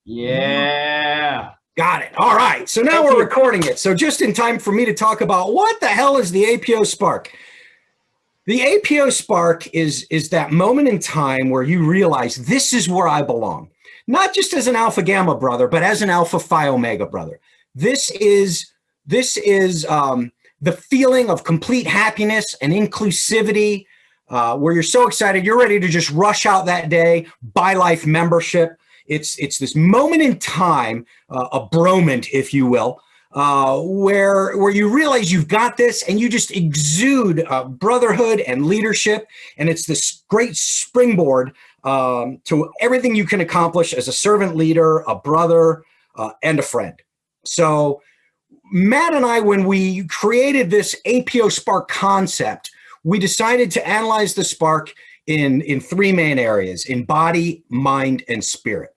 Yeah. Got it. All right. So now we're recording it. So just in time for me to talk about what the hell is the APO spark. The APO spark is that moment in time where you realize this is where I belong. Not just as an alpha gamma brother, but as an alpha phi omega brother. This is the feeling of complete happiness and inclusivity, where you're so excited, you're ready to just rush out that day, buy life membership. It's this moment in time, a bromant, if you will, where you realize you've got this and you just exude brotherhood and leadership. And it's this great springboard to everything you can accomplish as a servant leader, a brother, and a friend. So Matt and I, when we created this APO spark concept, we decided to analyze the spark in three main areas: in body, mind, and spirit.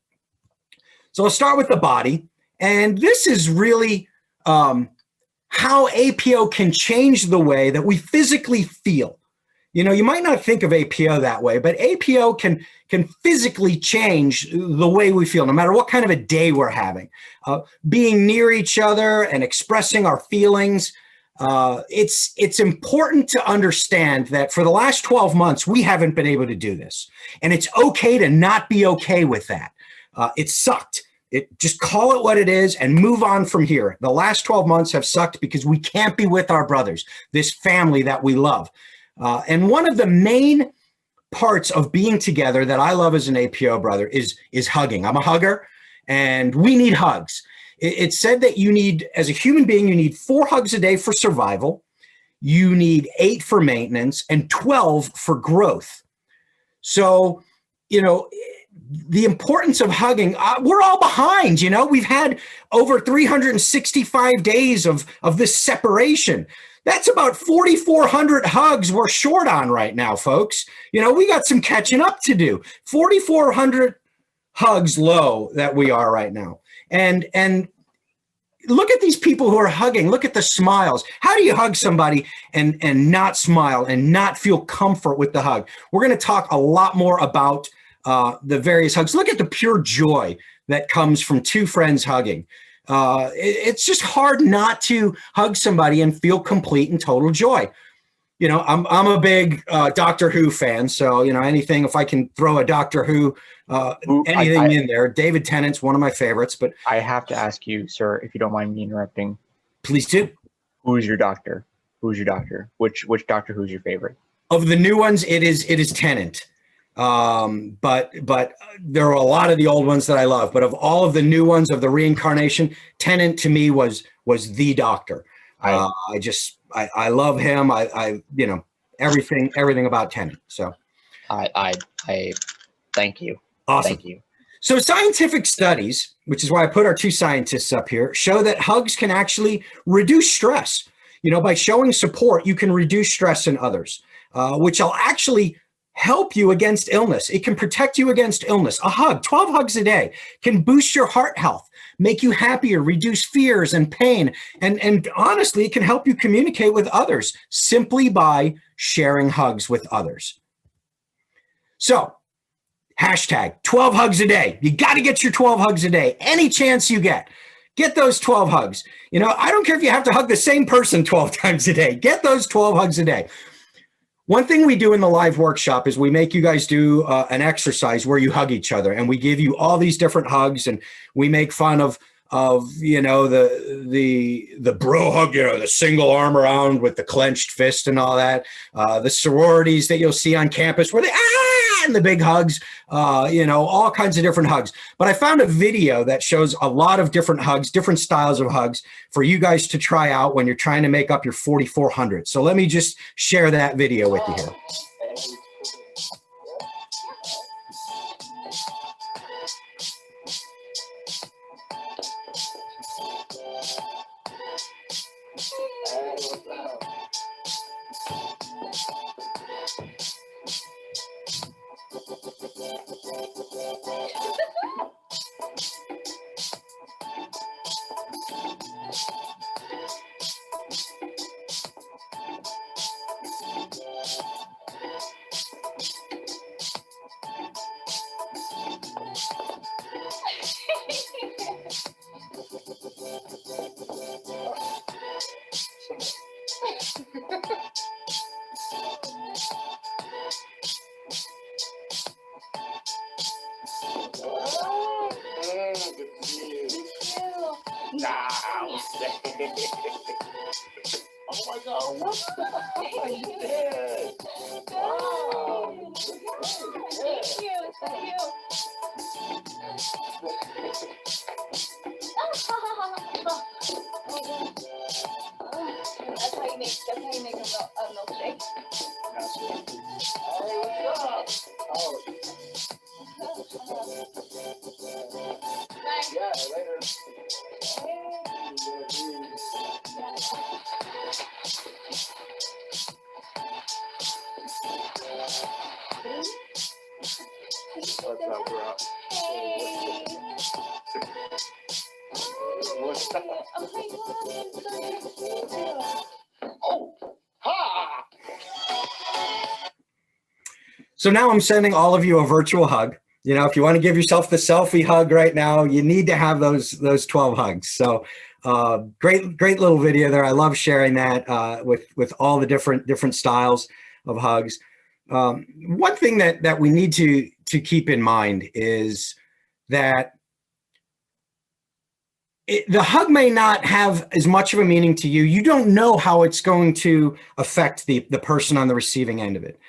So I'll start with the body. And this is really how APO can change the way that we physically feel. You know, you might not think of APO that way, but APO can physically change the way we feel, no matter what kind of a day we're having. Being near each other and expressing our feelings. It's important to understand that for the last 12 months, we haven't been able to do this. And it's okay to not be okay with that. It sucked. Just call it what it is and move on from here. The last 12 months have sucked because we can't be with our brothers, this family that we love. And one of the main parts of being together that I love as an APO brother is hugging. I'm a hugger, and we need hugs. It's said that you need, as a human being, you need 4 hugs a day for survival. You need 8 for maintenance and 12 for growth. So, you know, the importance of hugging, we're all behind. You know, we've had over 365 days of this separation. That's about 4,400 hugs we're short on right now, folks. You know, we got some catching up to do. 4,400 hugs low that we are right now. And look at these people who are hugging. Look at the smiles. How do you hug somebody and not smile and not feel comfort with the hug? We're going to talk a lot more about the various hugs. Look at the pure joy that comes from 2 friends hugging. It's just hard not to hug somebody and feel complete and total joy. You know, I'm a big Doctor Who fan, so, you know, anything, if I can throw a Doctor Who, anything in there. David Tennant's one of my favorites, but I have to ask you, sir, if you don't mind me interrupting. Please do. Who's your doctor? Who's your doctor? Which Doctor Who's your favorite? Of the new ones, it is Tennant. But there are a lot of the old ones that I love, but of all of the new ones of the reincarnation, Tennant to me was the Doctor. I love him. I you know, everything about Tennant. So I thank you. Awesome. Thank you. So scientific studies, which is why I put our 2 scientists up here, show that hugs can actually reduce stress. You know, by showing support, you can reduce stress in others, which will actually help you against illness. It can protect you against illness. A hug, 12 hugs a day, can boost your heart health, make you happier, reduce fears and pain. And honestly, it can help you communicate with others simply by sharing hugs with others. So, hashtag 12 hugs a day. You got to get your 12 hugs a day. Any chance you get those 12 hugs. You know, I don't care if you have to hug the same person 12 times a day. Get those 12 hugs a day. One thing we do in the live workshop is we make you guys do an exercise where you hug each other, and we give you all these different hugs, and we make fun of you know, the bro hug, you know, the single arm around with the clenched fist and all that. The sororities that you'll see on campus where they and the big hugs, you know, all kinds of different hugs. But I found a video that shows a lot of different hugs, different styles of hugs for you guys to try out when you're trying to make up your 4,400. So let me just share that video with you here. Good to see you. Nah, oh my God, what you did? Wow. Thank you. Thank you. That's how you make a milkshake. Absolutely. Hey, what's up? Oh. Nice. Yeah, later. What's up, bro? Hey. What's up? Oh my God, I'm so nice to meet you. Oh, ha! So now I'm sending all of you a virtual hug. You know, if you want to give yourself the selfie hug right now, you need to have those 12 hugs. So great little video there. I love sharing that with all the different styles of hugs. One thing that we need to keep in mind is that the hug may not have as much of a meaning to you. You don't know how it's going to affect the person on the receiving end of it.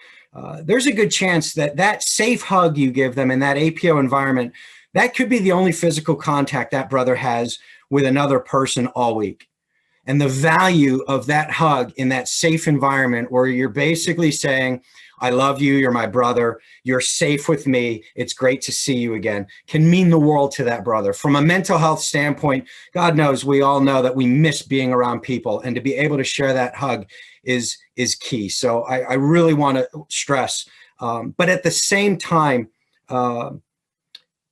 There's a good chance that safe hug you give them in that APO environment, that could be the only physical contact that brother has with another person all week. And the value of that hug in that safe environment where you're basically saying, I love you, you're my brother, you're safe with me, it's great to see you again, can mean the world to that brother. From a mental health standpoint, God knows we all know that we miss being around people, and to be able to share that hug is key. So I really want to stress, but at the same time,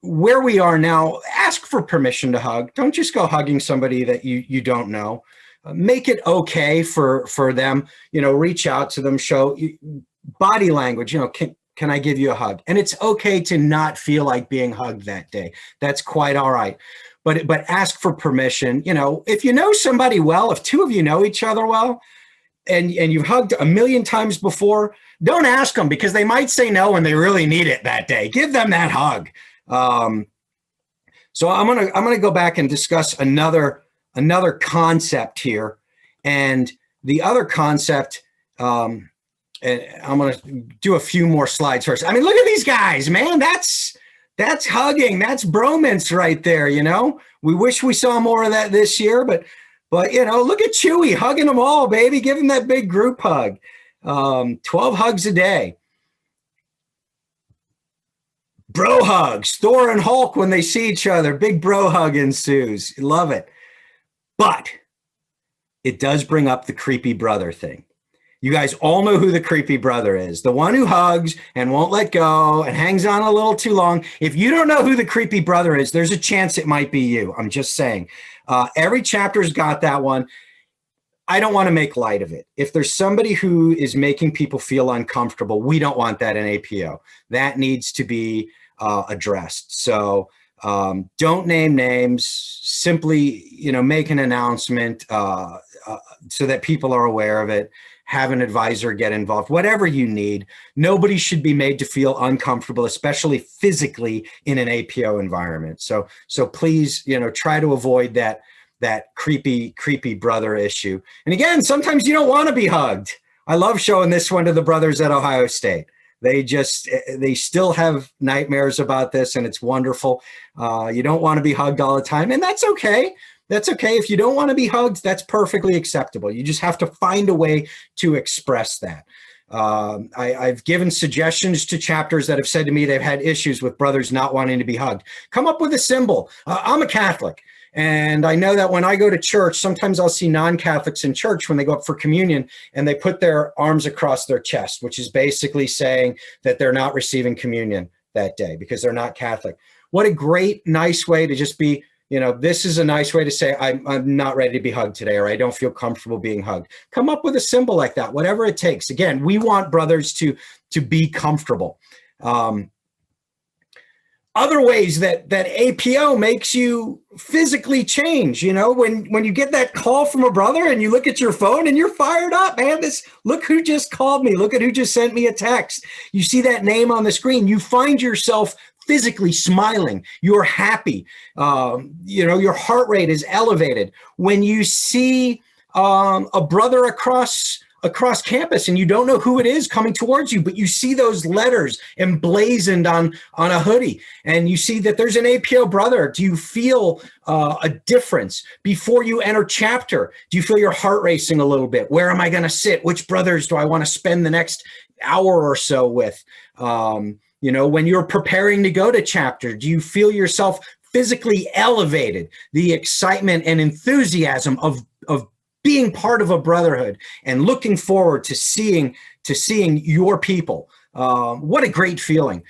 where we are now, ask for permission to hug. Don't just go hugging somebody that you don't know. Make it okay for them, you know, reach out to them, show body language, you know, can I give you a hug? And it's okay to not feel like being hugged that day. That's quite all right. But ask for permission. You know, if you know somebody well, if two of you know each other well, and you've hugged a million times before, don't ask them, because they might say no and they really need it that day. Give them that hug. So I'm gonna go back and discuss another concept here, and the other concept. And I'm going to do a few more slides first. I mean, look at these guys, man. That's hugging. That's bromance right there. You know, we wish we saw more of that this year, but you know, look at Chewy hugging them all, baby. Give him that big group hug. 12 hugs a day. Bro hugs. Thor and Hulk when they see each other. Big bro hug ensues. Love it. But it does bring up the creepy brother thing. You guys all know who the creepy brother is. The one who hugs and won't let go and hangs on a little too long. If you don't know who the creepy brother is, there's a chance it might be you. I'm just saying. Every chapter's got that one. I don't want to make light of it. If there's somebody who is making people feel uncomfortable, we don't want that in APO. That needs to be addressed. So don't name names. Simply, you know, make an announcement so that people are aware of it. Have an advisor get involved, whatever you need. Nobody should be made to feel uncomfortable, especially physically in an APO environment. So please, you know, try to avoid that creepy brother issue. And again, sometimes you don't want to be hugged. I love showing this one to the brothers at Ohio State. They still have nightmares about this, and it's wonderful. You don't want to be hugged all the time, and that's okay. That's okay. If you don't want to be hugged, that's perfectly acceptable. You just have to find a way to express that. I've given suggestions to chapters that have said to me they've had issues with brothers not wanting to be hugged. Come up with a symbol. I'm a Catholic, and I know that when I go to church, sometimes I'll see non-Catholics in church when they go up for communion, and they put their arms across their chest, which is basically saying that they're not receiving communion that day because they're not Catholic. What a great, nice way to just be, you know, this is a nice way to say, I'm not ready to be hugged today, or I don't feel comfortable being hugged. Come up with a symbol like that, whatever it takes. Again, we want brothers to be comfortable. Other ways that APO makes you physically change, you know, when you get that call from a brother and you look at your phone and you're fired up, man, look who just called me. Look at who just sent me a text. You see that name on the screen. You find yourself physically smiling, you're happy, your heart rate is elevated. When you see a brother across campus and you don't know who it is coming towards you, but you see those letters emblazoned on a hoodie and you see that there's an APO brother, do you feel a difference? Before you enter chapter, do you feel your heart racing a little bit? Where am I going to sit? Which brothers do I want to spend the next hour or so with? When you're preparing to go to chapter, do you feel yourself physically elevated? The excitement and enthusiasm of being part of a brotherhood and looking forward to seeing your people. What a great feeling.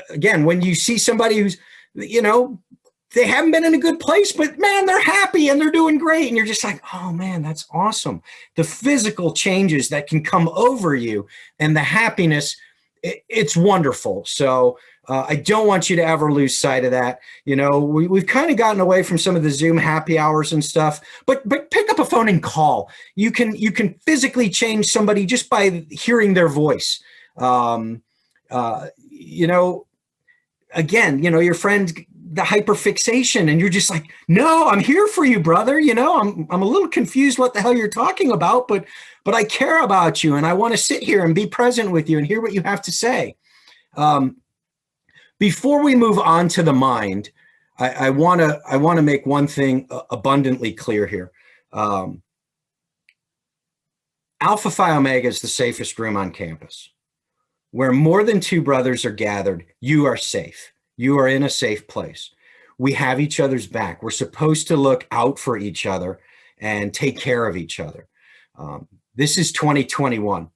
Again, when you see somebody who's, they haven't been in a good place, but man, they're happy and they're doing great. And you're just like, oh man, that's awesome. The physical changes that can come over you and the happiness, it's wonderful. So I don't want you to ever lose sight of that. We've kind of gotten away from some of the Zoom happy hours and stuff, but pick up a phone and call. You can physically change somebody just by hearing their voice. Again, your friend, the hyperfixation, and you're just like, no, I'm here for you, brother. I'm a little confused what the hell you're talking about, but I care about you and I want to sit here and be present with you and hear what you have to say. Before we move on to the mind, I want to make one thing abundantly clear here. Alpha Phi Omega is the safest room on campus. Where more than two brothers are gathered, you are safe. You are in a safe place. We have each other's back. We're supposed to look out for each other and take care of each other. This is 2021.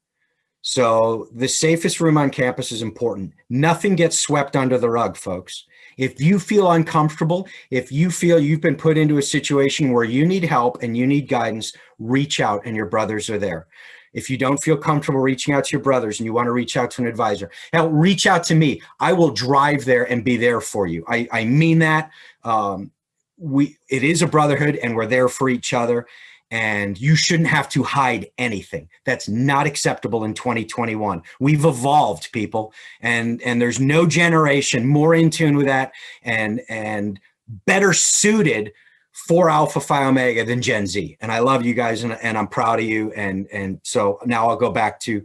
So the safest room on campus is important. Nothing gets swept under the rug, folks. If you feel uncomfortable, if you feel you've been put into a situation where you need help and you need guidance, reach out and your brothers are there. If you don't feel comfortable reaching out to your brothers and you want to reach out to an advisor, hell, reach out to me. I will drive there and be there for you. I mean that. It is a brotherhood and we're there for each other. And you shouldn't have to hide anything. That's not acceptable in 2021. We've evolved, people, and there's no generation more in tune with that and better suited for Alpha Phi Omega than Gen Z. And I love you guys, and I'm proud of you. And so now I'll go back to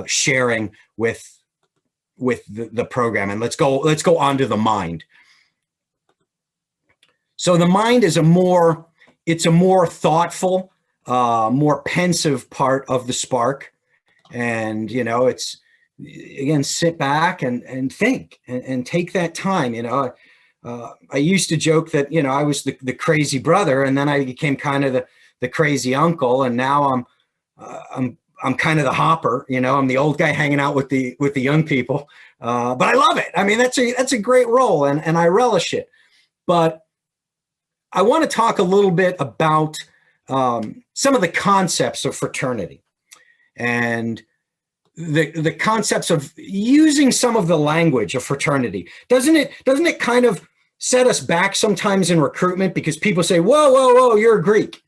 sharing with the program, and let's go on to the mind. So the mind is it's a more thoughtful, more pensive part of the spark. And, it's, again, sit back and think and take that time. I used to joke that, I was the crazy brother, and then I became kind of the crazy uncle. And now I'm kind of the hopper, I'm the old guy hanging out with the young people. But I love it. I mean, that's a great role and I relish it. But I want to talk a little bit about some of the concepts of fraternity and the concepts of using some of the language of fraternity. Doesn't it kind of set us back sometimes in recruitment because people say, whoa, you're a Greek.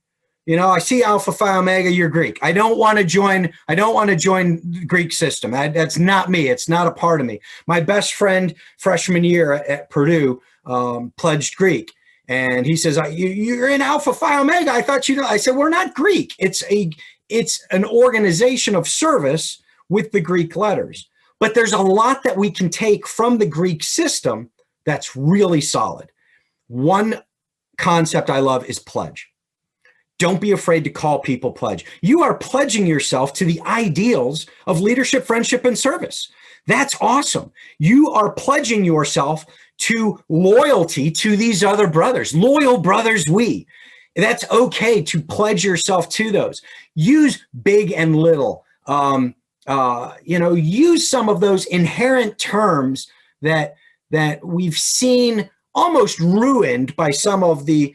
I see Alpha Phi Omega, you're Greek. I don't want to join the Greek system. That's not me. It's not a part of me. My best friend freshman year at Purdue pledged Greek. And he says, you're in Alpha Phi Omega. I thought I said, we're not Greek. It's an organization of service with the Greek letters. But there's a lot that we can take from the Greek system that's really solid. One concept I love is pledge. Don't be afraid to call people pledge. You are pledging yourself to the ideals of leadership, friendship, and service. That's awesome. You are pledging yourself to loyalty to these other brothers, loyal brothers we. That's okay to pledge yourself to those. Use big and little. Use some of those inherent terms that we've seen almost ruined by some of the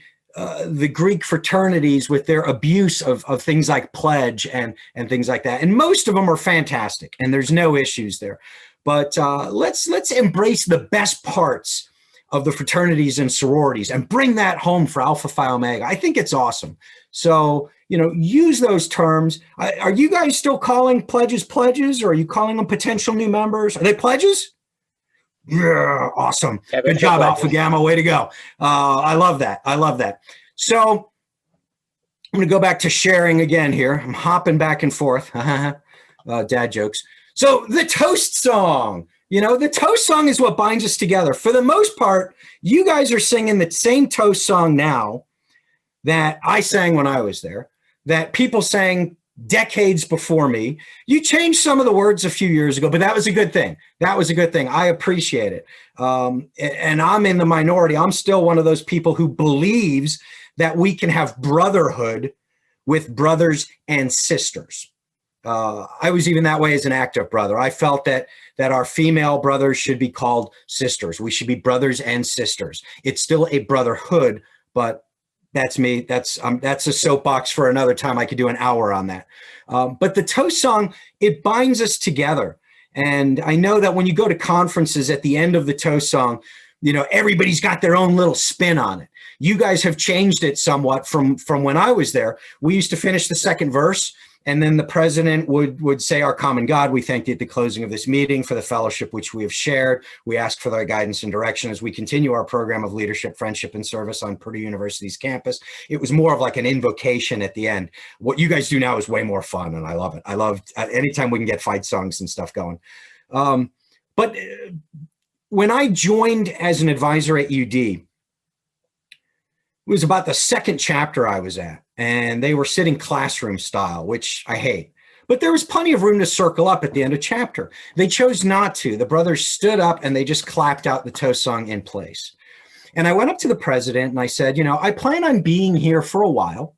Greek fraternities with their abuse of things like pledge and things like that. And most of them are fantastic, and there's no issues there. But let's embrace the best parts of the fraternities and sororities and bring that home for Alpha Phi Omega. I think it's awesome. So, use those terms. Are you guys still calling pledges, or are you calling them potential new members? Are they pledges? Yeah, awesome. Yeah, Good job, Alpha Gamma. Way to go. I love that. I love that. So I'm going to go back to sharing again here. I'm hopping back and forth. Dad jokes. So the toast song, the toast song is what binds us together. For the most part, you guys are singing the same toast song now that I sang when I was there, that people sang decades before me. You changed some of the words a few years ago, but that was a good thing. That was a good thing. I appreciate it. And I'm in the minority. I'm still one of those people who believes that we can have brotherhood with brothers and sisters. I was even that way as an active brother. I felt that our female brothers should be called sisters. We should be brothers and sisters. It's still a brotherhood, but that's me. That's a soapbox for another time. I could do an hour on that. But the toast song, it binds us together. And I know that when you go to conferences at the end of the toast song, everybody's got their own little spin on it. You guys have changed it somewhat from when I was there. We used to finish the second verse, and then the president would say, "Our common God, we thank thee at the closing of this meeting for the fellowship which we have shared. We ask for thy guidance and direction as we continue our program of leadership, friendship, and service on Purdue University's campus." It was more of like an invocation at the end. What you guys do now is way more fun, and I love it. I love anytime we can get fight songs and stuff going. But when I joined as an advisor at UD, it was about the second chapter I was at, and they were sitting classroom style, which I hate. But there was plenty of room to circle up at the end of chapter. They chose not to. The brothers stood up and they just clapped out the toast song in place. And I went up to the president and I said, I plan on being here for a while,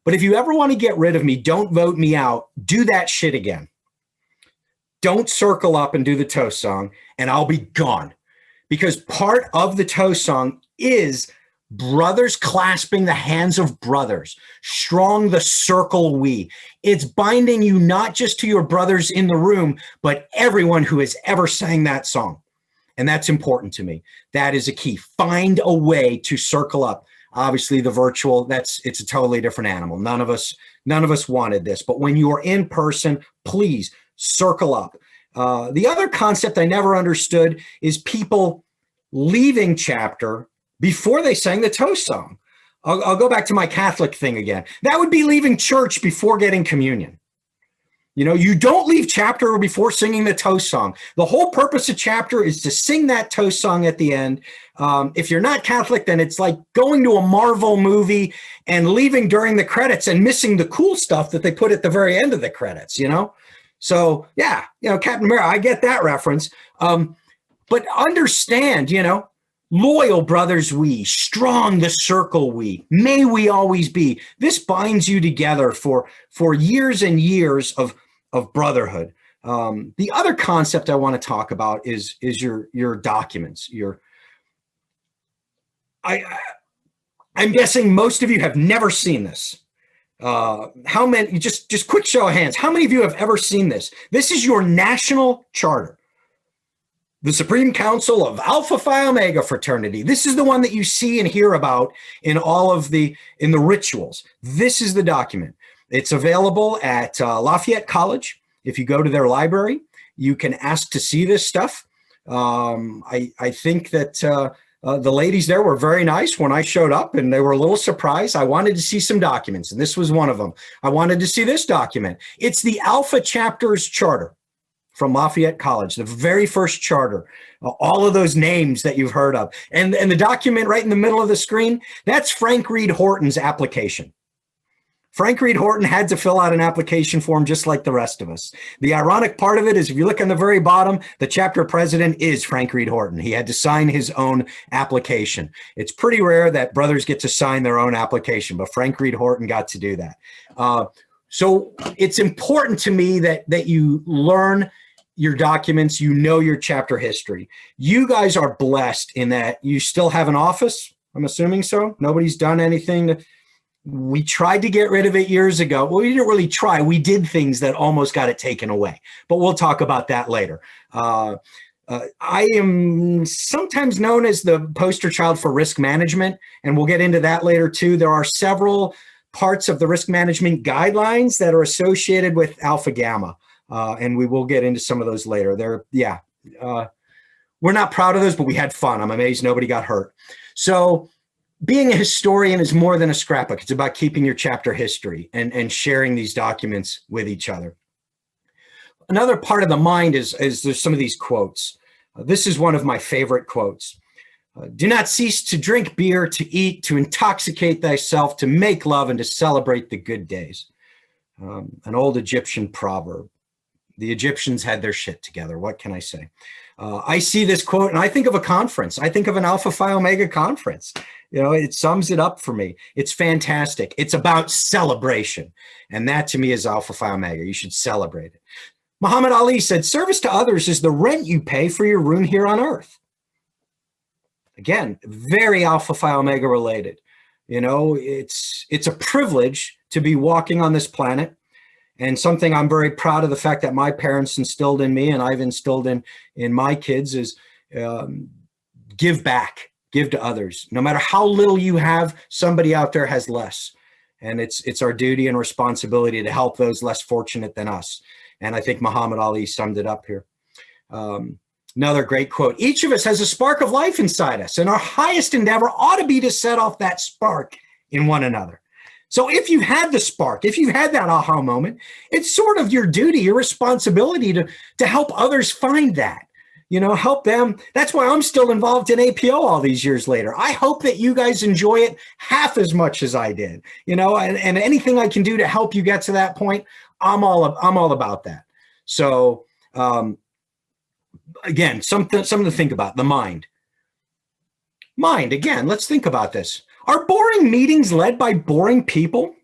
but if you ever want to get rid of me, don't vote me out. Do that shit again. Don't circle up and do the toast song, and I'll be gone. Because part of the toast song is brothers clasping the hands of brothers, strong the circle we. It's binding you not just to your brothers in the room, but everyone who has ever sang that song. And that's important to me. That is a key. Find a way to circle up. Obviously the virtual, it's a totally different animal. None of us wanted this, but when you are in person, please circle up. The other concept I never understood is people leaving chapter before they sang the toast song. I'll go back to my Catholic thing again. That would be leaving church before getting communion. You don't leave chapter before singing the toast song. The whole purpose of chapter is to sing that toast song at the end. If you're not Catholic, then it's like going to a Marvel movie and leaving during the credits and missing the cool stuff that they put at the very end of the credits, So yeah, Captain America, I get that reference. But understand, loyal brothers we, strong the circle we, may we always be. This binds you together for years and years of brotherhood. The other concept I want to talk about is your documents. I'm guessing most of you have never seen this. How many, just quick show of hands, how many of you have ever seen this? This is your national charter. The Supreme Council of Alpha Phi Omega Fraternity. This is the one that you see and hear about in the rituals. This is the document. It's available at Lafayette College. If you go to their library, you can ask to see this stuff. I think that the ladies there were very nice when I showed up, and they were a little surprised. I wanted to see some documents, and this was one of them. I wanted to see this document. It's the Alpha Chapter's charter from Lafayette College, the very first charter, all of those names that you've heard of. And the document right in the middle of the screen, that's Frank Reed Horton's application. Frank Reed Horton had to fill out an application form just like the rest of us. The ironic part of it is if you look on the very bottom, the chapter president is Frank Reed Horton. He had to sign his own application. It's pretty rare that brothers get to sign their own application, but Frank Reed Horton got to do that. So it's important to me that you learn your documents, your chapter history. You guys are blessed in that you still have an office. I'm assuming so. Nobody's done anything. We tried to get rid of it years ago. Well, we didn't really try. We did things that almost got it taken away, but we'll talk about that later. I am sometimes known as the poster child for risk management, and we'll get into that later too. There are several parts of the risk management guidelines that are associated with Alpha Gamma. And we will get into some of those later. We're not proud of those, but we had fun. I'm amazed nobody got hurt. So being a historian is more than a scrapbook. It's about keeping your chapter history and sharing these documents with each other. Another part of the mind is there's some of these quotes. This is one of my favorite quotes. Do not cease to drink beer, to eat, to intoxicate thyself, to make love, and to celebrate the good days. An old Egyptian proverb. The Egyptians had their shit together. What can I say? I see this quote and I think of a conference. I think of an Alpha Phi Omega conference. You know, it sums it up for me. It's fantastic. It's about celebration. And that to me is Alpha Phi Omega. You should celebrate it. Muhammad Ali said, service to others is the rent you pay for your room here on earth. Again, very Alpha Phi Omega related. You know, it's a privilege to be walking on this planet. And something I'm very proud of the fact that my parents instilled in me and I've instilled in my kids is give back, give to others. No matter how little you have, somebody out there has less. And it's our duty and responsibility to help those less fortunate than us. And I think Muhammad Ali summed it up here. Another great quote, each of us has a spark of life inside us, and our highest endeavor ought to be to set off that spark in one another. So if you had the spark, if you had that aha moment, it's sort of your duty, your responsibility to help others find that, you know, help them. That's why I'm still involved in APO all these years later. I hope that you guys enjoy it half as much as I did, you know, and anything I can do to help you get to that point, I'm all about that. So again, something to think about, the mind. Mind, again, let's think about this. Are boring meetings led by boring people?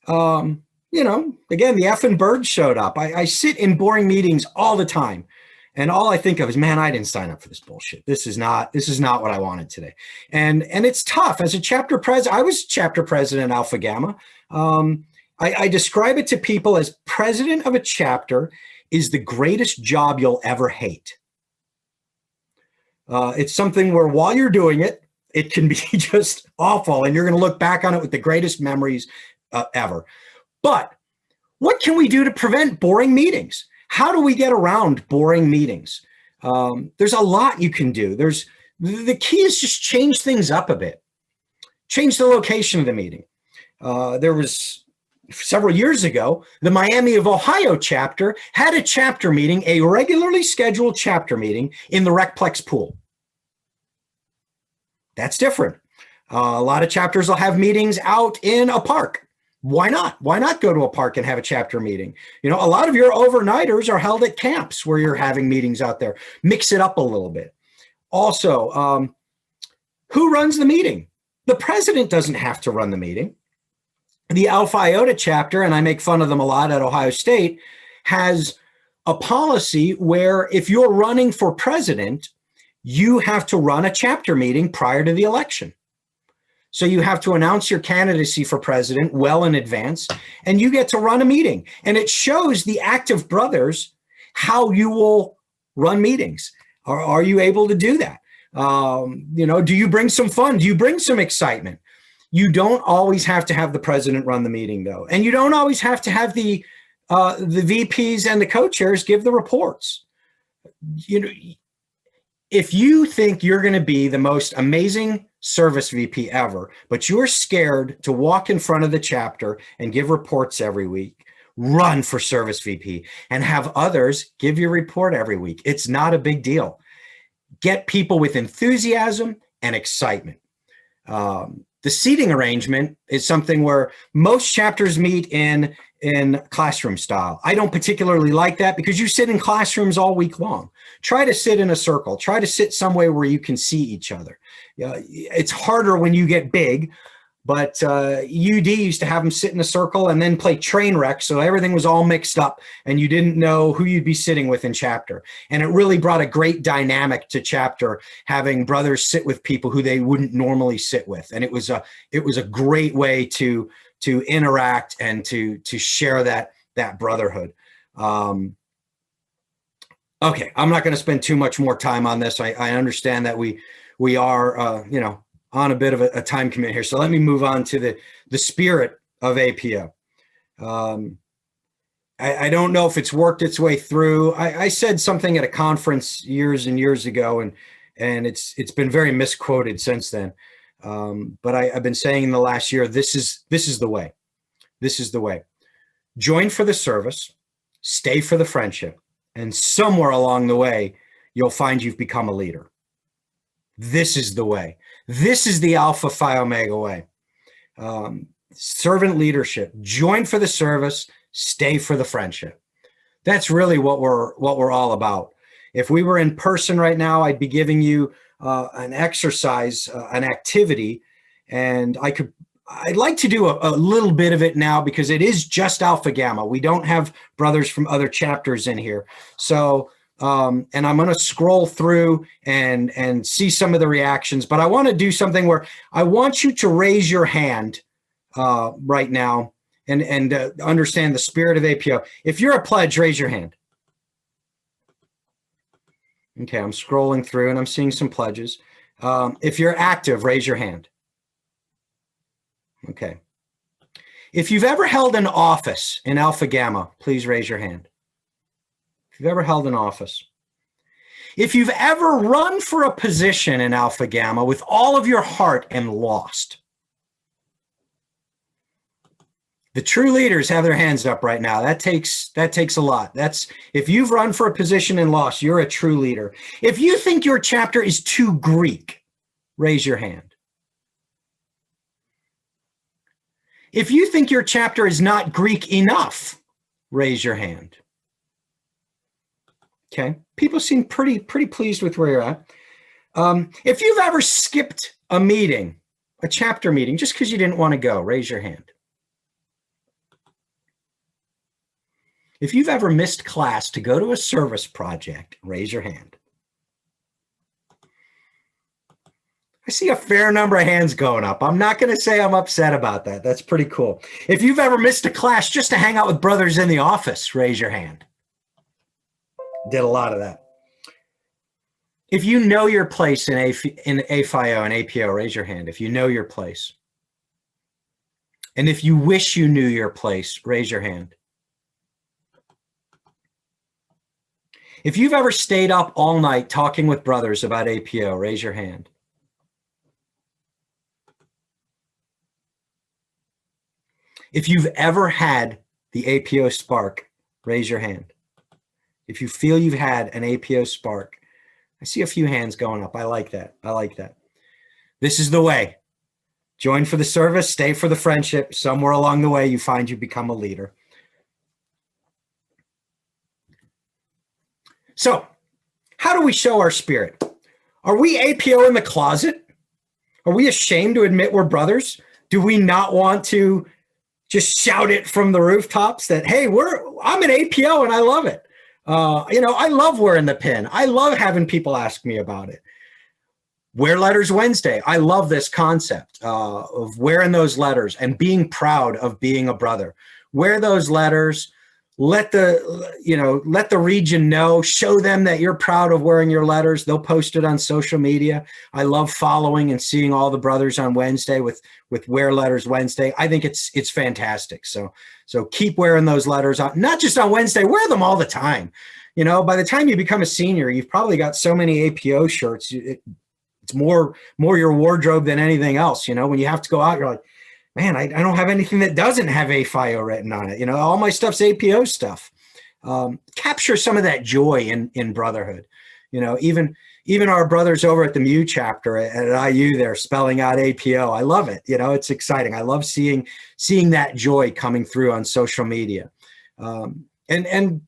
You know, again, the effing birds showed up. I sit in boring meetings all the time. And all I think of is, man, I didn't sign up for this bullshit. This is not what I wanted today. And it's tough. As a chapter president, I was chapter president Alpha Gamma. I describe it to people as president of a chapter is the greatest job you'll ever hate. It's something where while you're doing it, it can be just awful, and you're going to look back on it with the greatest memories ever. But what can we do to prevent boring meetings? How do we get around boring meetings? There's a lot you can do. The key is just change things up a bit. Change the location of the meeting. There was several years ago, the Miami of Ohio chapter had a chapter meeting, a regularly scheduled chapter meeting in the Recplex pool. That's different. A lot of chapters will have meetings out in a park. Why not? Why not go to a park and have a chapter meeting? You know, a lot of your overnighters are held at camps where you're having meetings out there. Mix it up a little bit. Also, who runs the meeting? The president doesn't have to run the meeting. The Alpha Iota chapter, and I make fun of them a lot at Ohio State, has a policy where if you're running for president, you have to run a chapter meeting prior to the election. So you have to announce your candidacy for president well in advance, and you get to run a meeting. And it shows the active brothers how you will run meetings. Are you able to do that? You know, do you bring some fun? Do you bring some excitement? You don't always have to have the president run the meeting, though. And you don't always have to have the VPs and the co-chairs give the reports. You know, if you think you're going to be the most amazing service VP ever, but you're scared to walk in front of the chapter and give reports every week, run for service VP and have others give your report every week. It's not a big deal. Get people with enthusiasm and excitement. The seating arrangement is something where most chapters meet in classroom style. I don't particularly like that because you sit in classrooms all week long. Try to sit in a circle. Try to sit somewhere where you can see each other. It's harder when you get big, but UD used to have them sit in a circle and then play train wreck, so everything was all mixed up and you didn't know who you'd be sitting with in chapter. And it really brought a great dynamic to chapter, having brothers sit with people who they wouldn't normally sit with. And it was a great way to interact and to share that brotherhood. Okay, I'm not going to spend too much more time on this. I understand that we are you know, on a bit of a time commitment here. So let me move on to the spirit of APO. I don't know if it's worked its way through. I said something at a conference years and years ago, and it's been very misquoted since then. But I've been saying in the last year, this is the way. This is the way. Join for the service, stay for the friendship, and somewhere along the way, you'll find you've become a leader. This is the way. This is the Alpha Phi Omega way. Servant leadership. Join for the service, stay for the friendship. That's really what we're all about. If we were in person right now, I'd be giving you an exercise, an activity, and I'd like to do a little bit of it now because it is just Alpha Gamma. We don't have brothers from other chapters in here. So, and I'm going to scroll through and see some of the reactions, but I want to do something where I want you to raise your hand right now and understand the spirit of APO. If you're a pledge, raise your hand. Okay, I'm scrolling through and I'm seeing some pledges. If you're active, raise your hand. Okay. If you've ever held an office in Alpha Gamma, please raise your hand. If you've ever held an office. If you've ever run for a position in Alpha Gamma with all of your heart and lost. The true leaders have their hands up right now. That takes a lot. If you've run for a position and lost, you're a true leader. If you think your chapter is too Greek, raise your hand. If you think your chapter is not Greek enough, raise your hand. Okay, people seem pretty pleased with where you're at. If you've ever skipped a meeting, a chapter meeting, just because you didn't want to go, raise your hand. If you've ever missed class to go to a service project, raise your hand. I see a fair number of hands going up. I'm not going to say I'm upset about that. That's pretty cool. If you've ever missed a class just to hang out with brothers in the office, raise your hand. Did a lot of that. If you know your place in AFIO and APO, raise your hand. If you know your place. And if you wish you knew your place, raise your hand. If you've ever stayed up all night talking with brothers about APO, raise your hand. If you've ever had the APO spark, raise your hand. If you feel you've had an APO spark, I see a few hands going up. I like that. I like that. This is the way. Join for the service, stay for the friendship. Somewhere along the way, you find you become a leader. So, how do we show our spirit? Are we APO in the closet? Are we ashamed to admit we're brothers? Do we not want to just shout it from the rooftops that, hey, I'm an APO and I love it. I love wearing the pin. I love having people ask me about it. Wear letters Wednesday. I love this concept of wearing those letters and being proud of being a brother. Wear those letters. Let the region know, show them that you're proud of wearing your letters. They'll post it on social media. I love following and seeing all the brothers on Wednesday with Wear Letters Wednesday. I think it's fantastic. So keep wearing those letters on, not just on Wednesday, wear them all the time. By the time you become a senior, you've probably got so many APO shirts. It's more your wardrobe than anything else. When you have to go out, you're like, man, I don't have anything that doesn't have AFIO written on it. All my stuff's APO stuff. Capture some of that joy in brotherhood. Even our brothers over at the MU chapter at IU, they're spelling out APO. I love it. It's exciting. I love seeing that joy coming through on social media. And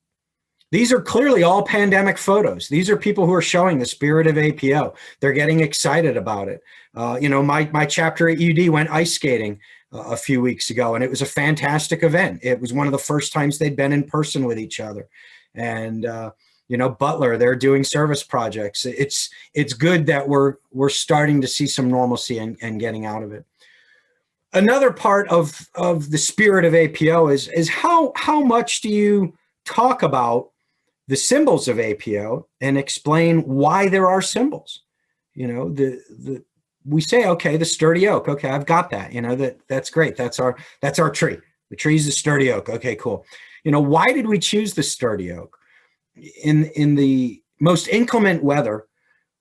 these are clearly all pandemic photos. These are people who are showing the spirit of APO. They're getting excited about it. My chapter at UD went ice skating a few weeks ago, and it was a fantastic event. It was one of the first times they'd been in person with each other. And, Butler, they're doing service projects. It's good that we're starting to see some normalcy and getting out of it. Another part of the spirit of APO is how much do you talk about the symbols of APO and explain why there are symbols? We say, okay, the sturdy oak. Okay, I've got that. That's great. That's our tree. The tree's the sturdy oak. Okay, cool. Why did we choose the sturdy oak? In the most inclement weather,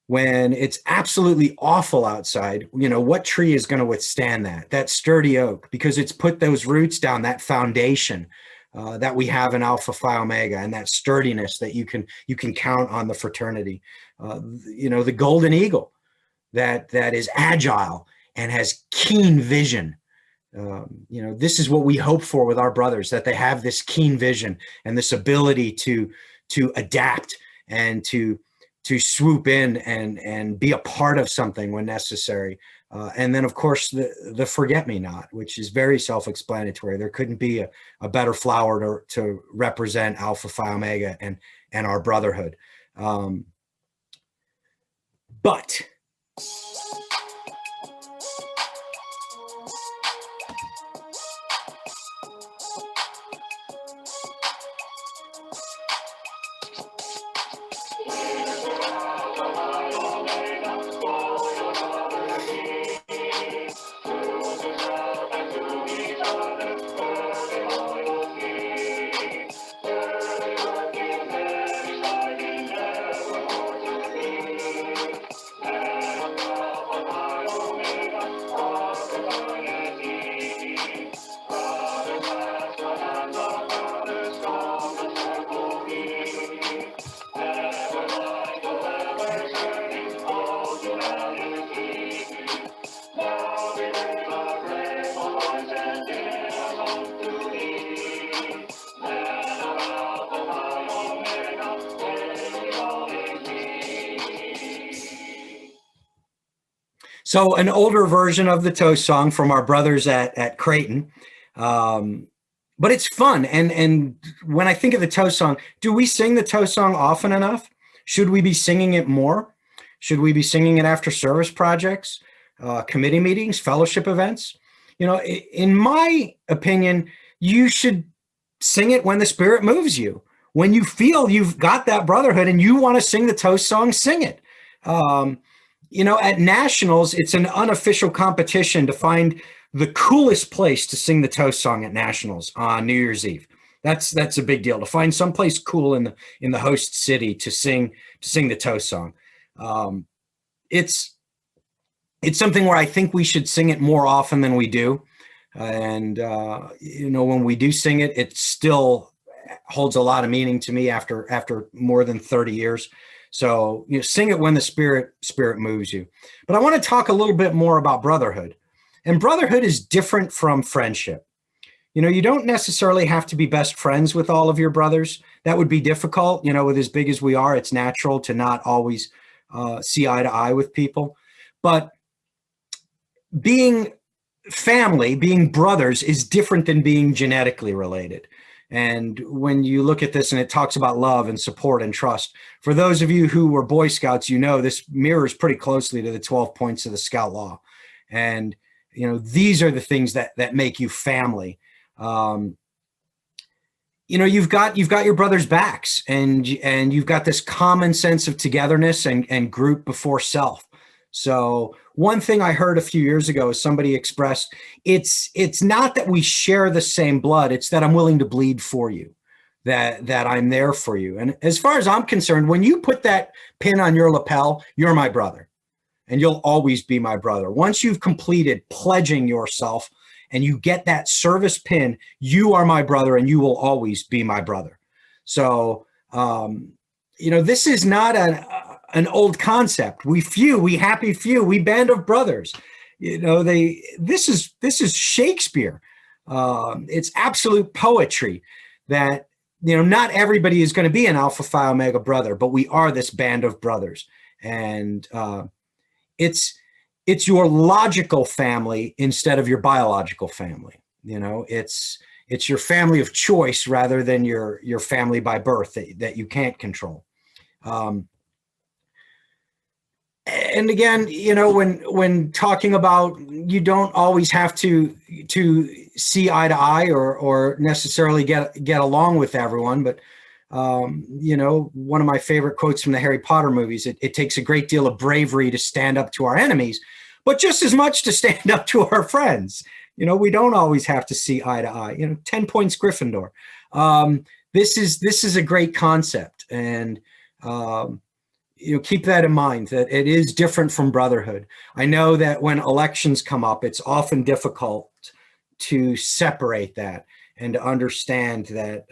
when it's absolutely awful outside, what tree is going to withstand that sturdy oak, because it's put those roots down, that foundation that we have in Alpha Phi Omega, and that sturdiness that you can count on the fraternity. The golden eagle that is agile and has keen vision. This is what we hope for with our brothers, that they have this keen vision and this ability to adapt and to swoop in and be a part of something when necessary. And then, of course, the forget-me-not, which is very self-explanatory. There couldn't be a better flower to represent Alpha Phi Omega and our brotherhood. But so an older version of the toast song from our brothers at Creighton. But it's fun. And when I think of the toast song, do we sing the toast song often enough? Should we be singing it more? Should we be singing it after service projects, committee meetings, fellowship events? In my opinion, you should sing it when the Spirit moves you. When you feel you've got that brotherhood and you want to sing the toast song, sing it. At nationals, it's an unofficial competition to find the coolest place to sing the toast song at nationals on New Year's Eve. That's a big deal, to find someplace cool in the host city to sing the toast song. It's something where I think we should sing it more often than we do. And when we do sing it, it still holds a lot of meaning to me after more than 30 years. So sing it when the spirit moves you. But I want to talk a little bit more about brotherhood. And brotherhood is different from friendship. You don't necessarily have to be best friends with all of your brothers. That would be difficult. With as big as we are, it's natural to not always see eye to eye with people. But being family, being brothers, is different than being genetically related. And when you look at this and it talks about love and support and trust, for those of you who were Boy Scouts, this mirrors pretty closely to the 12 points of the Scout Law. And, these are the things that make you family. You've got your brother's backs, and you've got this common sense of togetherness and group before self. So one thing I heard a few years ago is somebody expressed, it's not that we share the same blood, it's that I'm willing to bleed for you, that I'm there for you. And as far as I'm concerned, when you put that pin on your lapel, you're my brother, and you'll always be my brother. Once you've completed pledging yourself and you get that service pin, you are my brother and you will always be my brother. So, this is not an old concept. We happy few, we band of brothers. This is Shakespeare. It's absolute poetry that, not everybody is going to be an Alpha Phi Omega brother, but we are this band of brothers. And it's your logical family instead of your biological family. It's your family of choice rather than your family by birth that you can't control. And again, when talking about, you don't always have to see eye to eye or necessarily get along with everyone. But, one of my favorite quotes from the Harry Potter movies, it takes a great deal of bravery to stand up to our enemies, but just as much to stand up to our friends. We don't always have to see eye to eye. 10 points Gryffindor. This is a great concept, and keep that in mind, that it is different from brotherhood. I know that when elections come up, it's often difficult to separate that and to understand that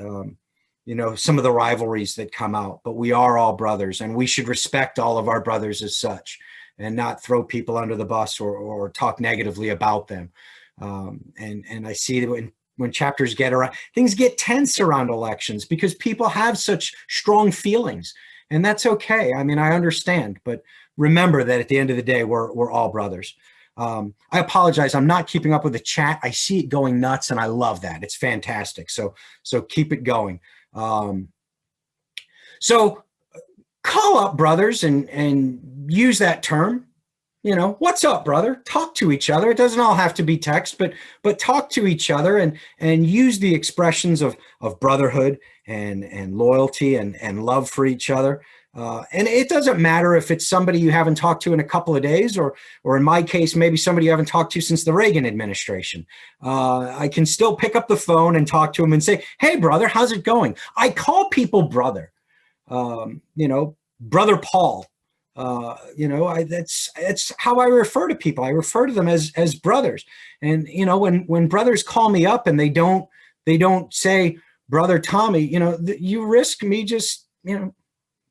some of the rivalries that come out, but we are all brothers, and we should respect all of our brothers as such, and not throw people under the bus or talk negatively about them. And I see that when chapters get around, things get tense around elections because people have such strong feelings, and that's okay. I mean, I understand, but remember that at the end of the day, we're all brothers. I apologize. I'm not keeping up with the chat. I see it going nuts, and I love that. It's fantastic. So keep it going. So call up brothers and use that term. What's up, brother? Talk to each other. It doesn't all have to be text, but talk to each other and use the expressions of brotherhood and loyalty and love for each other. And it doesn't matter if it's somebody you haven't talked to in a couple of days, or in my case, maybe somebody you haven't talked to since the Reagan administration. I can still pick up the phone and talk to them and say, hey, brother, how's it going? I call people brother, brother Paul. That's how I refer to people. I refer to them as brothers. And, when brothers call me up and they don't say brother Tommy, you risk me just,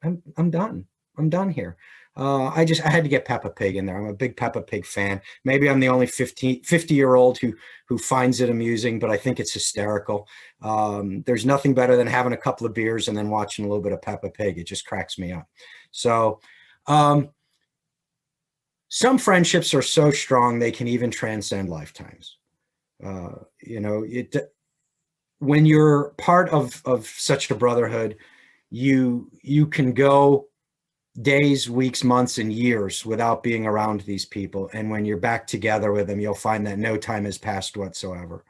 I'm done. I'm done here. I had to get Peppa Pig in there. I'm a big Peppa Pig fan. Maybe I'm the only 50-year-old who finds it amusing, but I think it's hysterical. There's nothing better than having a couple of beers and then watching a little bit of Peppa Pig. It just cracks me up. So, some friendships are so strong they can even transcend lifetimes. When you're part of such a brotherhood, you can go days, weeks, months, and years without being around these people. And when you're back together with them, you'll find that no time has passed whatsoever.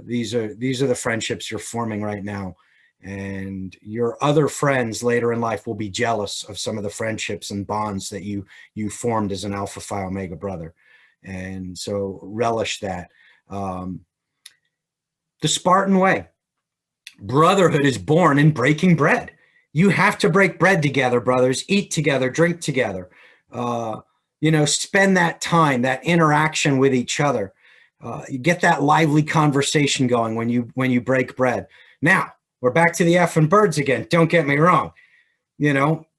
These are the friendships you're forming right now. And your other friends later in life will be jealous of some of the friendships and bonds that you formed as an Alpha Phi Omega brother. And so relish that. The Spartan way. Brotherhood is born in breaking bread. You have to break bread together, brothers. Eat together, drink together. Spend that time, that interaction with each other. You get that lively conversation going when you break bread. Now, we're back to the effing birds again. Don't get me wrong.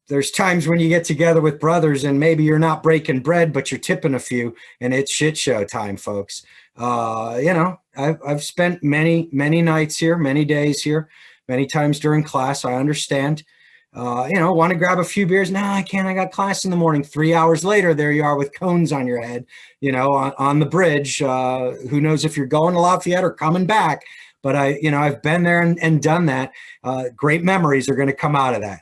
There's times when you get together with brothers and maybe you're not breaking bread, but you're tipping a few, and it's shit show time, folks. I've spent many nights here, many days here, many times during class. I understand. Want to grab a few beers? No, I can't. I got class in the morning. 3 hours later, there you are with cones on your head, on the bridge. Who knows if you're going to Lafayette or coming back? But I've been there and done that. Great memories are going to come out of that.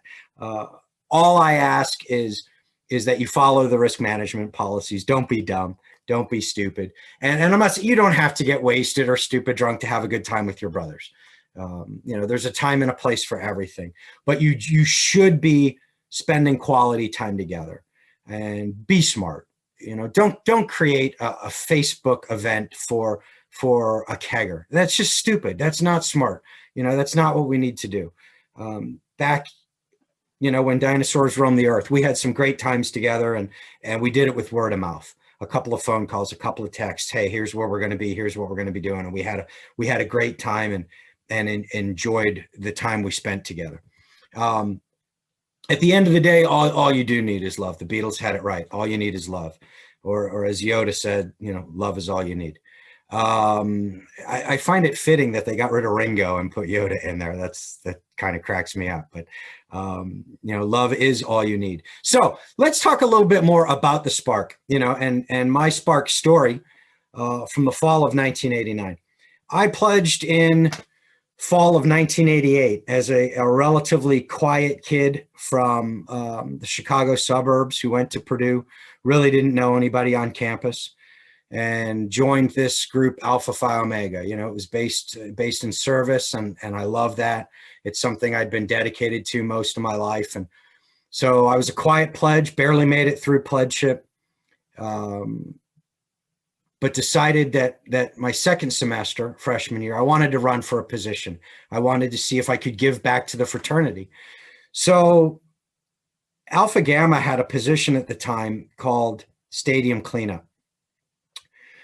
All I ask is that you follow the risk management policies. Don't be dumb. Don't be stupid. And I'm not saying you don't have to get wasted or stupid drunk to have a good time with your brothers. There's a time and a place for everything. But you should be spending quality time together, and be smart. Don't create a Facebook event for a kegger. That's just stupid. That's not smart. That's not what we need to do. Back, when dinosaurs roamed the earth, we had some great times together, and we did it with word of mouth. A couple of phone calls, a couple of texts. Hey, here's where we're going to be. Here's what we're going to be doing. And we had a great time and enjoyed the time we spent together. At the end of the day, all you do need is love. The Beatles had it right. All you need is love. Or as Yoda said, love is all you need. I find it fitting that they got rid of Ringo and put Yoda in there. That kind of cracks me up, but love is all you need. So let's talk a little bit more about the Spark, and my Spark story from the fall of 1989. I pledged in fall of 1988 as a relatively quiet kid from the Chicago suburbs who went to Purdue, really didn't know anybody on campus, and joined this group Alpha Phi Omega. It was based in service, and I love that. It's something I'd been dedicated to most of my life. And so I was a quiet pledge, barely made it through pledgeship. but decided that my second semester, freshman year, I wanted to run for a position. I wanted to see if I could give back to the fraternity. So Alpha Gamma had a position at the time called stadium cleanup.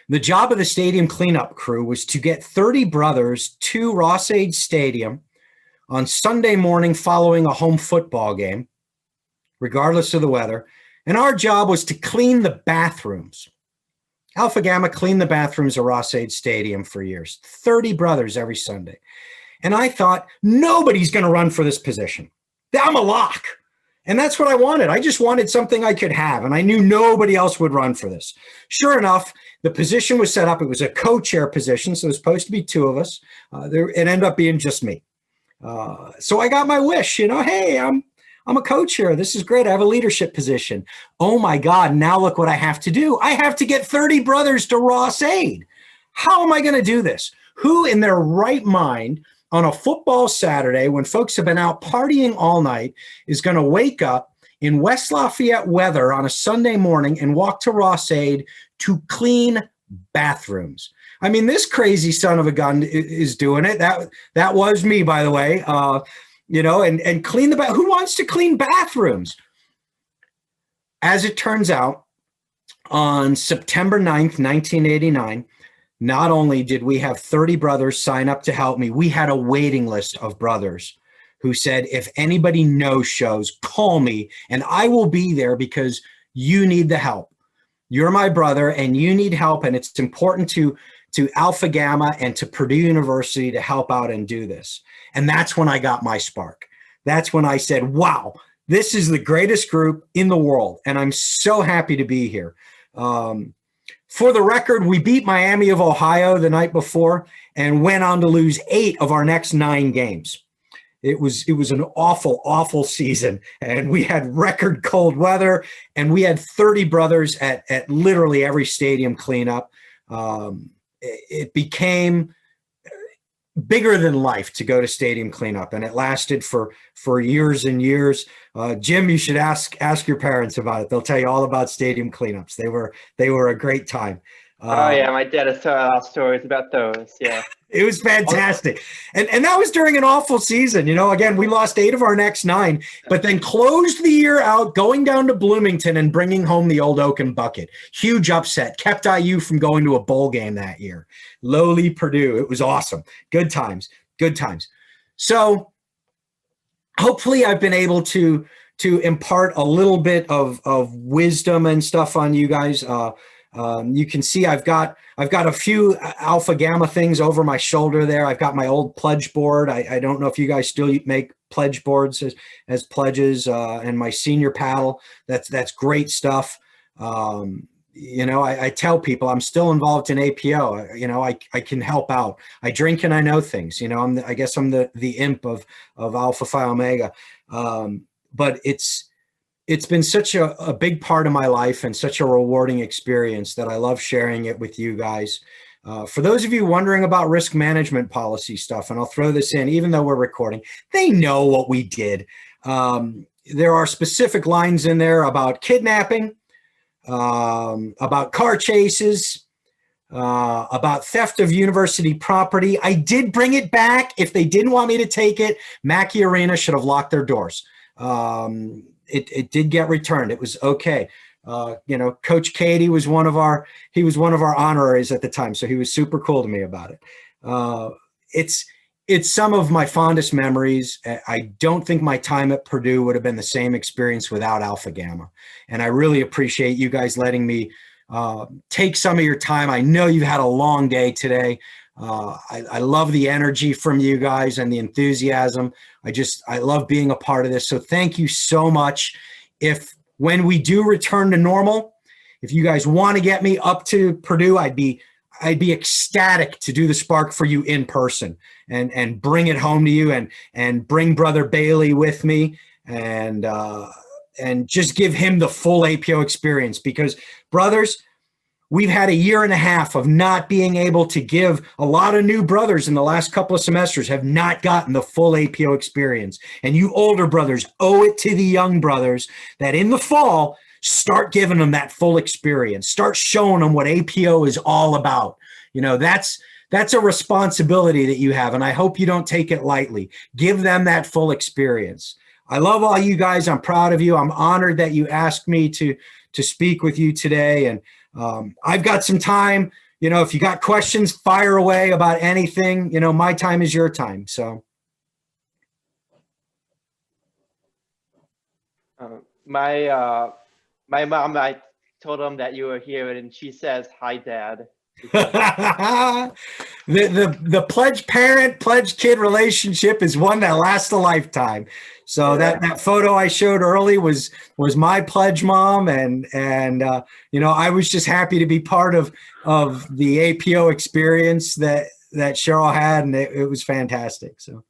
The job of the stadium cleanup crew was to get 30 brothers to Ross-Ade Stadium on Sunday morning following a home football game, regardless of the weather. And our job was to clean the bathrooms. Alpha Gamma cleaned the bathrooms of Ross-Ade Stadium for years, 30 brothers every Sunday. And I thought, nobody's going to run for this position. I'm a lock. And that's what I wanted. I just wanted something I could have. And I knew nobody else would run for this. Sure enough, the position was set up. It was a co-chair position. So it was supposed to be two of us. It ended up being just me. So I got my wish, hey, I'm a co-chair. This is great. I have a leadership position. Oh my God. Now look what I have to do. I have to get 30 brothers to Ross-Ade. How am I going to do this? Who in their right mind on a football Saturday when folks have been out partying all night is going to wake up in West Lafayette weather on a Sunday morning and walk to Ross-Ade to clean bathrooms? I mean, this crazy son of a gun is doing it. That was me, by the way. And clean the who wants to clean bathrooms? As it turns out, on September 9th, 1989, not only did we have 30 brothers sign up to help me, we had a waiting list of brothers who said, if anybody no-shows, call me and I will be there because you need the help. You're my brother and you need help, and it's important to Alpha Gamma and to Purdue University to help out and do this. And that's when I got my spark. That's when I said, wow, this is the greatest group in the world. And I'm so happy to be here. For the record, we beat Miami of Ohio the night before and went on to lose 8 of our next 9 games. It was an awful, awful season. And we had record cold weather, and we had 30 brothers at literally every stadium cleanup. It became bigger than life to go to stadium cleanup, and it lasted for years and years. Jim, you should ask your parents about it. They'll tell you all about stadium cleanups. They were a great time. Oh yeah, my dad has told stories about those. Yeah, it was fantastic, and that was during an awful season. Again, we lost 8 of our next 9, but then closed the year out going down to Bloomington and bringing home the Old Oaken bucket. Huge upset, kept IU from going to a bowl game that year. Lowly Purdue, it was awesome. Good times, good times. So hopefully, I've been able to impart a little bit of wisdom and stuff on you guys. You can see I've got a few Alpha Gamma things over my shoulder there. I've got my old pledge board. I don't know if you guys still make pledge boards as pledges, and my senior paddle. That's great stuff. I tell people I'm still involved in APO. I can help out. I drink and I know things. I guess I'm the imp of Alpha Phi Omega. But it's been such a big part of my life and such a rewarding experience that I love sharing it with you guys. For those of you wondering about risk management policy stuff, and I'll throw this in, even though we're recording, they know what we did. There are specific lines in there about kidnapping, about car chases, about theft of university property. I did bring it back. If they didn't want me to take it, Mackey Arena should have locked their doors. It did get returned. It was okay. Coach Cady was one of our honoraries at the time, so he was super cool to me about it. It's some of my fondest memories. I don't think my time at Purdue would have been the same experience without Alpha Gamma. And I really appreciate you guys letting me take some of your time. I know you've had a long day today. I love the energy from you guys and the enthusiasm. I love being a part of this. So thank you so much. When we do return to normal, if you guys want to get me up to Purdue, I'd be ecstatic to do the Spark for you in person and bring it home to you and bring Brother Bailey with me and just give him the full APO experience, because brothers, we've had a year and a half of not being able to give. A lot of new brothers in the last couple of semesters have not gotten the full APO experience. And you older brothers owe it to the young brothers that in the fall, start giving them that full experience. Start showing them what APO is all about. You know, that's a responsibility that you have, and I hope you don't take it lightly. Give them that full experience. I love all you guys. I'm proud of you. I'm honored that you asked me to speak with you today, and I've got some time. You know, if you got questions, fire away about anything. You know, my time is your time. So. My mom, I told him that you were here, and she says, "Hi, Dad." the pledge parent pledge kid relationship is one that lasts a lifetime. So that photo I showed early was my pledge mom, and you know, I was just happy to be part of the APO experience that Cheryl had, and it was fantastic. So.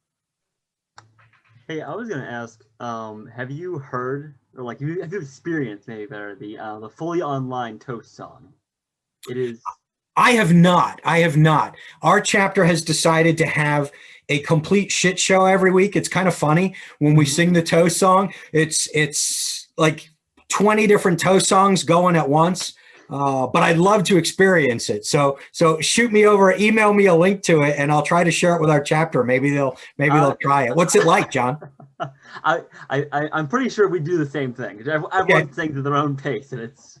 Hey, I was gonna ask, have you heard, or like, have you experienced maybe better the fully online toast song? It is. I have not. Our chapter has decided to have a complete shit show every week. It's kind of funny when we sing the toast song. It's like 20 different toast songs going at once. But I'd love to experience it. So shoot me over, email me a link to it, and I'll try to share it with our chapter. Maybe they'll try it. What's it like, John? I'm pretty sure we do the same thing. Everyone sings at their own pace, and it's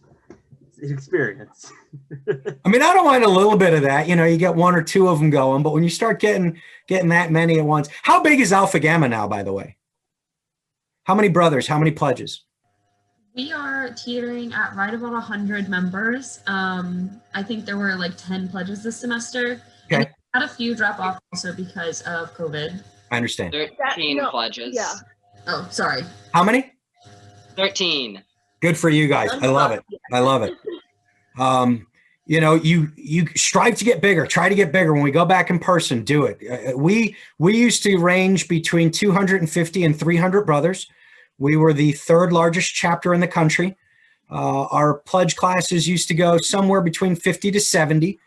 an experience. I mean, I don't mind a little bit of that. You know, you get one or two of them going, but when you start getting that many at once, how big is Alpha Gamma now, by the way? How many brothers? How many pledges? We are teetering at right about 100 members. I think there were like 10 pledges this semester. Okay. And we had a few drop off also because of COVID. I understand. 13 pledges. Yeah. Oh, sorry. How many? 13. Good for you guys. I love it. I love it. You know, you strive to get bigger, try to get bigger. When we go back in person, do it. We used to range between 250 and 300 brothers. We were the third largest chapter in the country. Our pledge classes used to go somewhere between 50 to 70.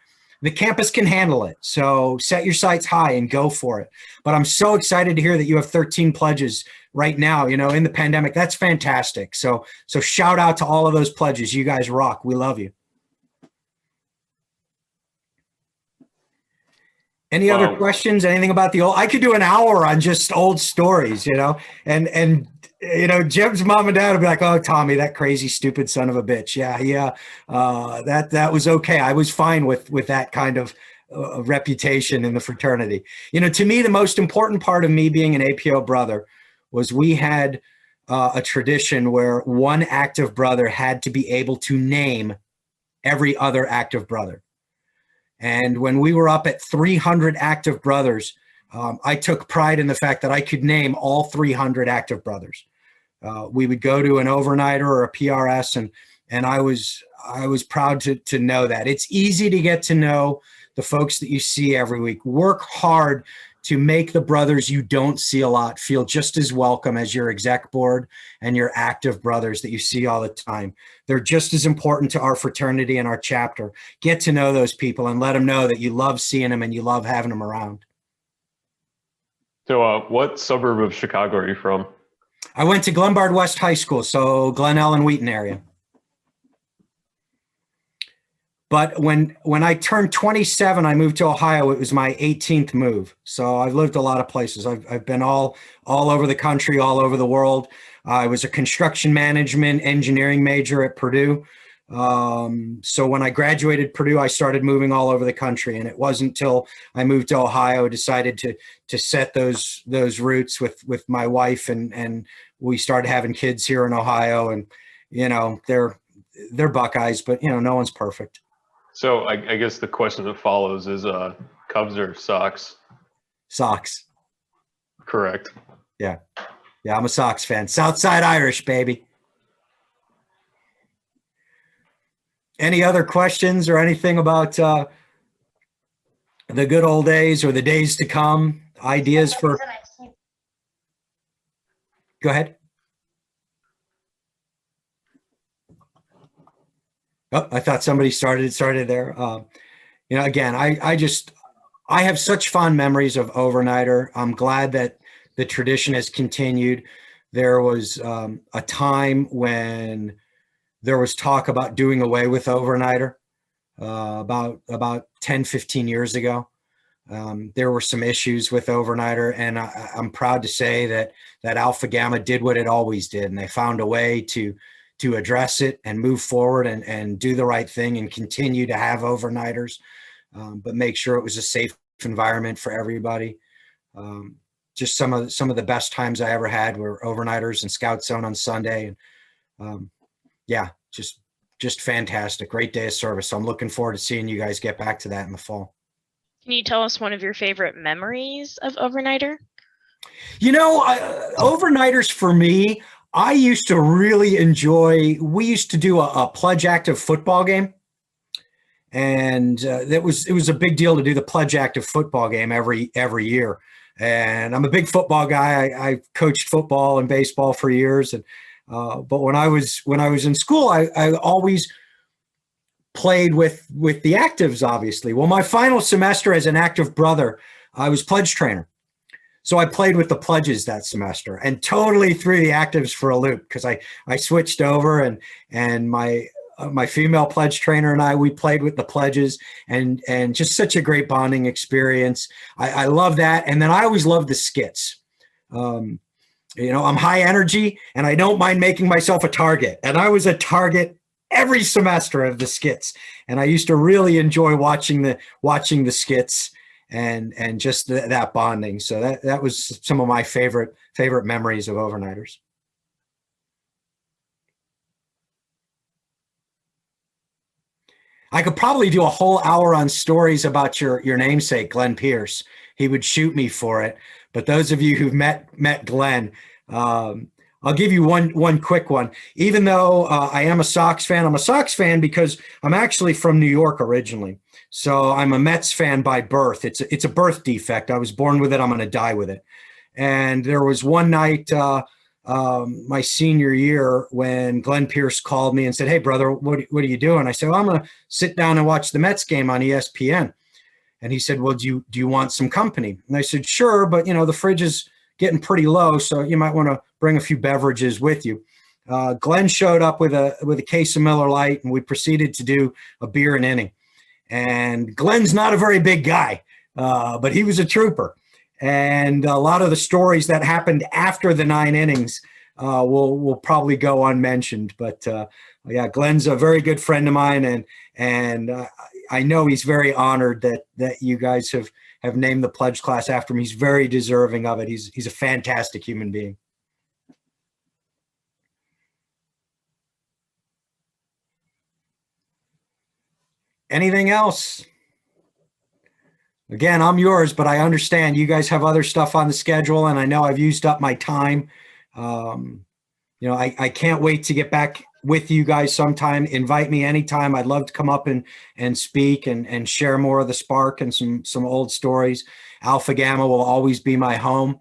The campus can handle it. So set your sights high and go for it. But I'm so excited to hear that you have 13 pledges right now, you know, in the pandemic. That's fantastic. So shout out to all of those pledges. You guys rock. We love you. Any other questions? Anything about the old? I could do an hour on just old stories, you know, and you know, Jim's mom and dad would be like, "Oh, Tommy, that crazy, stupid son of a bitch." Yeah. That was okay. I was fine with that kind of reputation in the fraternity. You know, to me, the most important part of me being an APO brother was we had a tradition where one active brother had to be able to name every other active brother. And when we were up at 300 active brothers, I took pride in the fact that I could name all 300 active brothers. We would go to an overnighter or a PRS, and I was proud to know that. It's easy to get to know the folks that you see every week. Work hard to make the brothers you don't see a lot feel just as welcome as your exec board and your active brothers that you see all the time. They're just as important to our fraternity and our chapter. Get to know those people and let them know that you love seeing them and you love having them around. So what suburb of Chicago are you from? I went to Glenbard West High School, so Glen Ellen, Wheaton area. But when I turned 27, I moved to Ohio. It was my 18th move. So I've lived a lot of places. I've been all over the country, all over the world. I was a construction management engineering major at Purdue. So when I graduated Purdue, I started moving all over the country. And it wasn't until I moved to Ohio, decided to set those roots with my wife, and we started having kids here in Ohio. And, you know, they're Buckeyes, but, you know, no one's perfect. So I guess the question that follows is Cubs or Sox? Sox. Correct. Yeah, I'm a Sox fan. Southside Irish, baby. Any other questions or anything about the good old days or the days to come? Ideas for? Go ahead. Oh, I thought somebody started there. You know, again, I have such fond memories of Overnighter. I'm glad that the tradition has continued. There was a time when there was talk about doing away with overnighter about 10, 15 years ago. There were some issues with overnighter, and I'm proud to say that Alpha Gamma did what it always did, and they found a way to address it and move forward and do the right thing and continue to have overnighters, but make sure it was a safe environment for everybody. Just some of the best times I ever had were overnighters and Scout Zone on Sunday, and yeah, just fantastic. Great day of service. So I'm looking forward to seeing you guys get back to that in the fall. Can you tell us one of your favorite memories of overnighter? You know, overnighters for me, I used to really enjoy, we used to do a pledge active football game. And it was a big deal to do the pledge active football game every year. And I'm a big football guy. I coached football and baseball for years. And but when I was in school, I always played with the actives, obviously. Well, my final semester as an active brother, I was pledge trainer. So I played with the pledges that semester and totally threw the actives for a loop, because I switched over, and my female pledge trainer and we played with the pledges, and just such a great bonding experience. I love that. And then I always loved the skits. You know, I'm high energy and I don't mind making myself a target. And I was a target every semester of the skits. And I used to really enjoy watching the skits and just that bonding. So that was some of my favorite memories of overnighters. I could probably do a whole hour on stories about your namesake, Glenn Pierce. He would shoot me for it. But those of you who've met Glenn, I'll give you one quick one. Even though I am a Sox fan, I'm a Sox fan because I'm actually from New York originally. So I'm a Mets fan by birth. It's a birth defect. I was born with it. I'm going to die with it. And there was one night my senior year when Glenn Pierce called me and said, "Hey, brother, what are you doing?" I said, "Well, I'm going to sit down and watch the Mets game on ESPN." And he said, "Well, do you want some company?" And I said, "Sure, but you know, the fridge is getting pretty low, so you might want to bring a few beverages with you." Glenn showed up with a case of Miller Lite, and we proceeded to do a beer an inning. And Glenn's not a very big guy, but he was a trooper. And a lot of the stories that happened after the 9 innings will probably go unmentioned. But yeah, Glenn's a very good friend of mine, and I know he's very honored that you guys have named the pledge class after him. He's very deserving of it. He's a fantastic human being. Anything else? Again, I'm yours, but I understand you guys have other stuff on the schedule, and I know I've used up my time. You know, I can't wait to get back with you guys sometime. Invite me anytime. I'd love to come up and speak and share more of the spark and some old stories. Alpha Gamma will always be my home.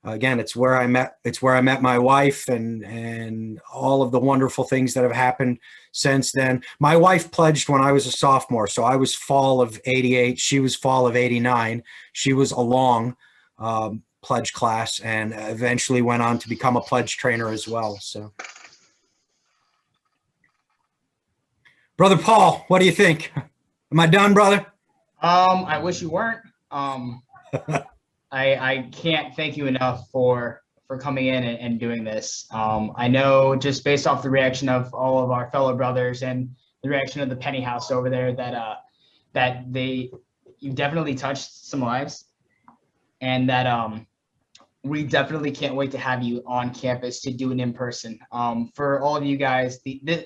Again, it's where I met my wife, and all of the wonderful things that have happened since then. My wife pledged when I was a sophomore, so I was fall of '88. She was fall of '89. She was a long pledge class, and eventually went on to become a pledge trainer as well. So, Brother Paul, what do you think? Am I done, brother? I wish you weren't. I can't thank you enough for coming in and doing this. I know just based off the reaction of all of our fellow brothers and the reaction of the Penny House over there that you definitely touched some lives, and that we definitely can't wait to have you on campus to do an in-person. For all of you guys,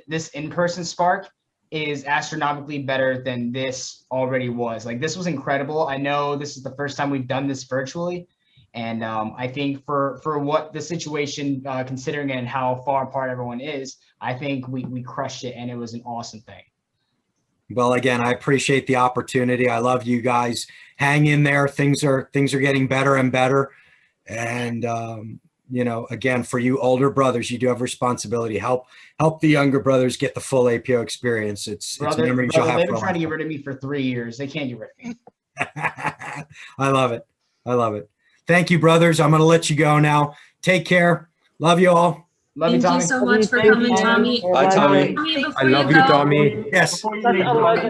this in-person spark is astronomically better than this already was. Like, this was incredible. I know this is the first time we've done this virtually, and I think for what the situation, considering it and how far apart everyone is, I think we crushed it, and it was an awesome thing. Well, again, I appreciate the opportunity. I love you guys. Hang in there. Things are getting better and better. And you know, again, for you older brothers, you do have responsibility. Help the younger brothers get the full APO experience. It's memories you'll have. They've been trying to get rid of me for 3 years. They can't get rid of me. I love it. I love it. Thank you, brothers. I'm going to let you go now. Take care. Love you all. Love you, Thank Tommy. you so much for coming, Tommy. Bye, Tommy. Tommy, before I love you, go, Tommy. Yes. Such a legend.